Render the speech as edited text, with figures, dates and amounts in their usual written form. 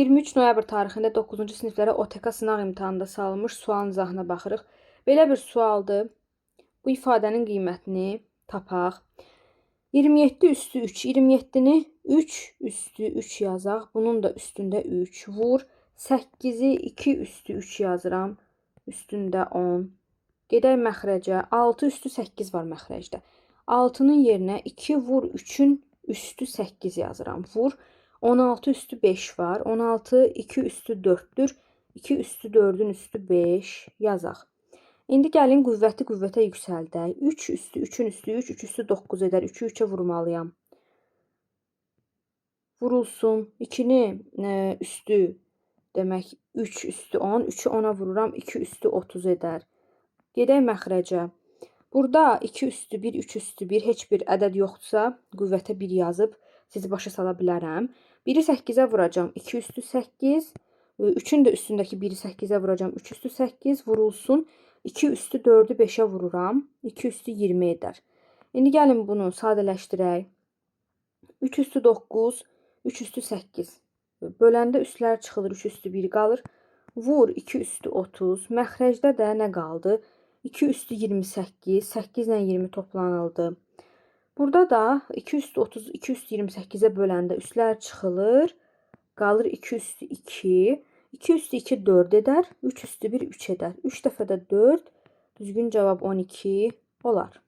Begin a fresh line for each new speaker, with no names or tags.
23 noyabr tarixində 9-cu siniflərə OTK sınaq imtahanında salınmış sualın izahına baxırıq. Belə bir sualdır. Bu ifadənin qiymətini tapaq. 27 üstü 3. 27-ni 3 üstü 3 yazaq. Bunun da üstündə 3 vur. 8-i 2 üstü 3 yazıram. Üstündə 10. Gedək məxrəcə. 6 üstü 8 var məxrəcdə. 6-nın yerinə 2 vur 3-ün üstü 8 yazıram. Vur. 16 üstü 5 var. 16 2 üstü 4'dür. 2 üstü 4'ün üstü 5 yazaq. İndi gəlin qüvvəti qüvvətə yüksəldək. 3 üstü 3'ün üstü 3, 3 üstü 9 edər. 3'ü 3'ə vurmalıyam. Vurulsun. 2'ni üstü demək 3 üstü 10. 3'ü 10'a vururam. 2 üstü 30 edər. Gedək məxrəcə. Burada 2 üstü 1, 3 üstü 1 heç bir ədəd yoxdursa, qüvvətə 1 yazıb sizi başa sala bilərəm. 1'i 8'ə vuracam. 2 üstü 8. 3'ün də üstündəki 1'i 8'ə vuracam. 3 üstü 8 vurulsun. 2 üstü 4'ü 5'ə vururam. 2 üstü 20 edər. İndi gəlin bunu sadələşdirək. 3 üstü 9, 3 üstü 8. Böləndə üstlər çıxılır. 3 üstü 1 qalır. Vur 2 üstü 30. Məxrəcdə də nə qaldı? 2 üstü 28. 8 ilə 20 toplanıldı. Burada da 2 üstü 30, 2 üstü 28'e böləndə üstlər çıxılır. Qalır 2 üstü 2. 2 üstü 2 4 edər. 3 üstü 1 3 edər. 3 dəfə də 4. Düzgün cavab 12 olar.